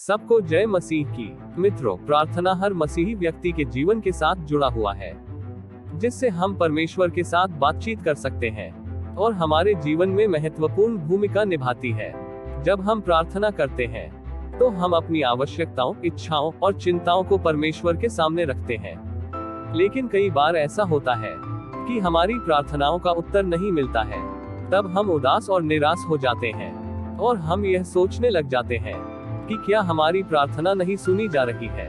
सबको जय मसीह की। मित्रों, प्रार्थना हर मसीही व्यक्ति के जीवन के साथ जुड़ा हुआ है, जिससे हम परमेश्वर के साथ बातचीत कर सकते हैं और हमारे जीवन में महत्वपूर्ण भूमिका निभाती है। जब हम प्रार्थना करते हैं तो हम अपनी आवश्यकताओं, इच्छाओं और चिंताओं को परमेश्वर के सामने रखते हैं। लेकिन कई बार ऐसा होता है कि हमारी प्रार्थनाओं का उत्तर नहीं मिलता है। तब हम उदास और निराश हो जाते हैं और हम यह सोचने लग जाते हैं कि क्या हमारी प्रार्थना नहीं सुनी जा रही है,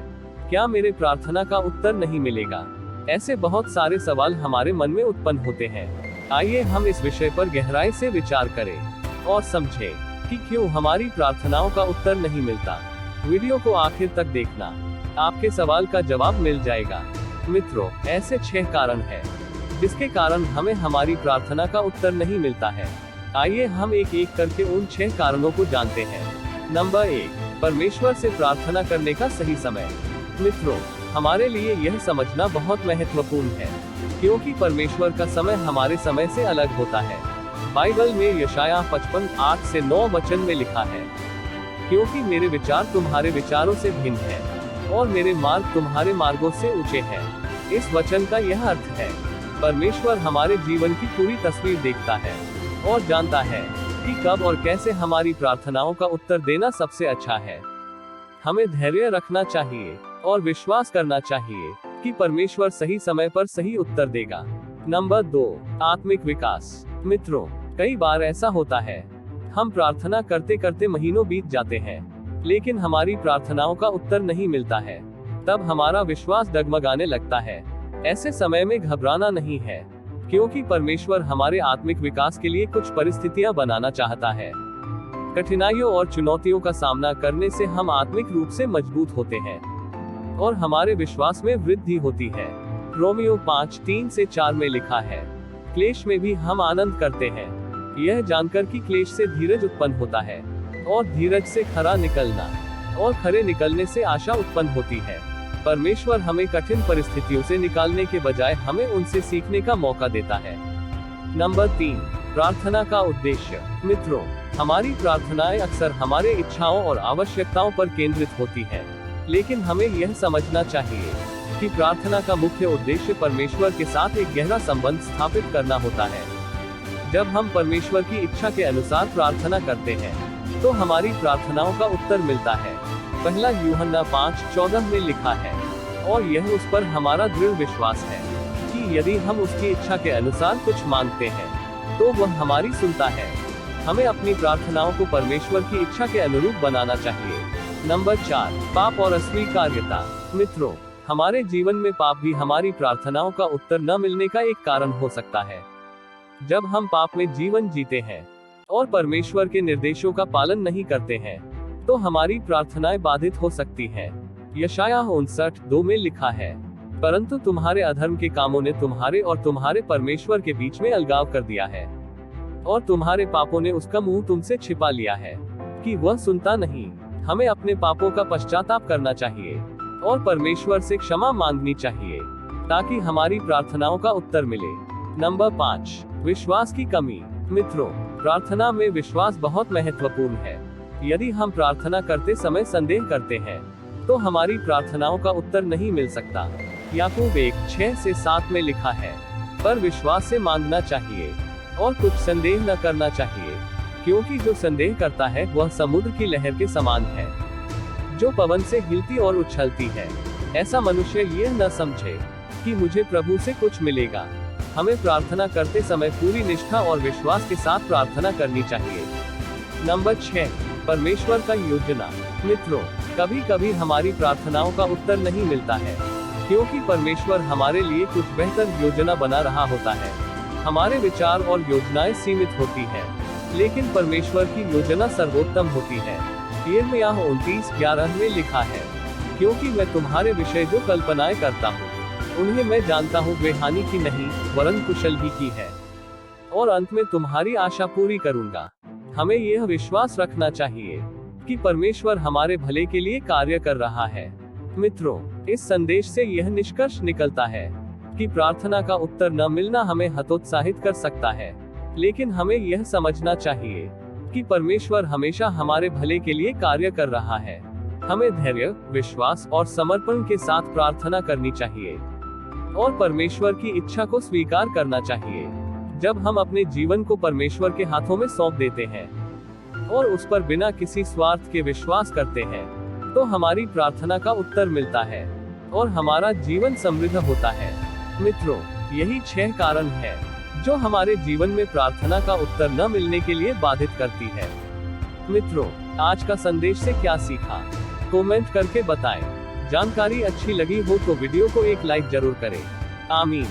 क्या मेरे प्रार्थना का उत्तर नहीं मिलेगा। ऐसे बहुत सारे सवाल हमारे मन में उत्पन्न होते हैं। आइए हम इस विषय पर गहराई से विचार करें और समझें कि क्यों हमारी प्रार्थनाओं का उत्तर नहीं मिलता। वीडियो को आखिर तक देखना, आपके सवाल का जवाब मिल जाएगा। मित्रों, ऐसे 6 कारण हैं जिसके कारण हमें हमारी प्रार्थना का उत्तर नहीं मिलता है। आइए हम एक एक करके उन 6 कारणों को जानते हैं। नंबर 1, परमेश्वर से प्रार्थना करने का सही समय। मित्रों, हमारे लिए यह समझना बहुत महत्वपूर्ण है, क्योंकि परमेश्वर का समय हमारे समय से अलग होता है। बाइबल में यशायाह 55:8-9 वचन में लिखा है, क्योंकि मेरे विचार तुम्हारे विचारों से भिन्न हैं और मेरे मार्ग तुम्हारे मार्गों से ऊंचे हैं। इस वचन का यह अर्थ है, परमेश्वर हमारे जीवन की पूरी तस्वीर देखता है और जानता है कि कब और कैसे हमारी प्रार्थनाओं का उत्तर देना सबसे अच्छा है। हमें धैर्य रखना चाहिए और विश्वास करना चाहिए कि परमेश्वर सही समय पर सही उत्तर देगा। नंबर 2, आत्मिक विकास। मित्रों, कई बार ऐसा होता है, हम प्रार्थना करते करते महीनों बीत जाते हैं, लेकिन हमारी प्रार्थनाओं का उत्तर नहीं मिलता है। तब हमारा विश्वास डगमगाने लगता है। ऐसे समय में घबराना नहीं है, क्योंकि परमेश्वर हमारे आत्मिक विकास के लिए कुछ परिस्थितियां बनाना चाहता है। कठिनाइयों और चुनौतियों का सामना करने से हम आत्मिक रूप से मजबूत होते हैं और हमारे विश्वास में वृद्धि होती है। रोमियो 5:3-4 में लिखा है, क्लेश में भी हम आनंद करते हैं, यह जानकर कि क्लेश से धीरज उत्पन्न होता है और धीरज से खरा निकलना और खरे निकलने से आशा उत्पन्न होती है। परमेश्वर हमें कठिन परिस्थितियों से निकालने के बजाय हमें उनसे सीखने का मौका देता है। नंबर 3, प्रार्थना का उद्देश्य। मित्रों, हमारी प्रार्थनाएं अक्सर हमारे इच्छाओं और आवश्यकताओं पर केंद्रित होती हैं, लेकिन हमें यह समझना चाहिए कि प्रार्थना का मुख्य उद्देश्य परमेश्वर के साथ एक गहरा संबंध स्थापित करना होता है। जब हम परमेश्वर की इच्छा के अनुसार प्रार्थना करते हैं तो हमारी प्रार्थनाओं का उत्तर मिलता है। पहला यूहन्ना 5:14 में लिखा है, और यह उस पर हमारा दृढ़ विश्वास है कि यदि हम उसकी इच्छा के अनुसार कुछ मांगते हैं तो वह हमारी सुनता है। हमें अपनी प्रार्थनाओं को परमेश्वर की इच्छा के अनुरूप बनाना चाहिए। नंबर 4, पाप और अस्वीकार्यता। मित्रों, हमारे जीवन में पाप भी हमारी प्रार्थनाओं का उत्तर न मिलने का एक कारण हो सकता है। जब हम पाप में जीवन जीते हैं और परमेश्वर के निर्देशों का पालन नहीं करते हैं तो हमारी प्रार्थनाएं बाधित हो सकती हैं। यशायाह 59:2 में लिखा है, परंतु तुम्हारे अधर्म के कामों ने तुम्हारे और तुम्हारे परमेश्वर के बीच में अलगाव कर दिया है और तुम्हारे पापों ने उसका मुंह तुमसे छिपा लिया है कि वह सुनता नहीं। हमें अपने पापों का पश्चाताप करना चाहिए और परमेश्वर से क्षमा मांगनी चाहिए ताकि हमारी प्रार्थनाओं का उत्तर मिले। नंबर 5, विश्वास की कमी। मित्रों, प्रार्थना में विश्वास बहुत महत्वपूर्ण है। यदि हम प्रार्थना करते समय संदेह करते हैं तो हमारी प्रार्थनाओं का उत्तर नहीं मिल सकता। याकूब 1:6-7 में लिखा है, पर विश्वास से मांगना चाहिए और कुछ संदेह न करना चाहिए, क्योंकि जो संदेह करता है वह समुद्र की लहर के समान है, जो पवन से हिलती और उछलती है। ऐसा मनुष्य यह न समझे कि मुझे प्रभु से कुछ मिलेगा। हमें प्रार्थना करते समय पूरी निष्ठा और विश्वास के साथ प्रार्थना करनी चाहिए। नंबर 6, परमेश्वर का योजना। मित्रों, कभी कभी हमारी प्रार्थनाओं का उत्तर नहीं मिलता है, क्योंकि परमेश्वर हमारे लिए कुछ बेहतर योजना बना रहा होता है। हमारे विचार और योजनाएं सीमित होती हैं, लेकिन परमेश्वर की योजना सर्वोत्तम होती है। यिर्मयाह 29:11 में लिखा है, क्योंकि मैं तुम्हारे विषय जो कल्पनाएं करता हूँ उन्हें मैं जानता हूँ, वे हानि की नहीं वरन कुशल ही की है, और अंत में तुम्हारी आशा पूरी करूंगा। हमें यह विश्वास रखना चाहिए कि परमेश्वर हमारे भले के लिए कार्य कर रहा है। मित्रों, इस संदेश से यह निष्कर्ष निकलता है कि प्रार्थना का उत्तर न मिलना हमें हतोत्साहित कर सकता है, लेकिन हमें यह समझना चाहिए कि परमेश्वर हमेशा हमारे भले के लिए कार्य कर रहा है हमें धैर्य, विश्वास और समर्पण के साथ प्रार्थना करनी चाहिए और परमेश्वर की इच्छा को स्वीकार करना चाहिए। जब हम अपने जीवन को परमेश्वर के हाथों में सौंप देते हैं और उस पर बिना किसी स्वार्थ के विश्वास करते हैं, तो हमारी प्रार्थना का उत्तर मिलता है और हमारा जीवन समृद्ध होता है। मित्रों, यही 6 कारण है जो हमारे जीवन में प्रार्थना का उत्तर न मिलने के लिए बाधित करती है। मित्रों, आज का संदेश से क्या सीखा? कमेंट करके बताएं। जानकारी अच्छी लगी हो तो वीडियो को एक लाइक जरूर करें। आमीन।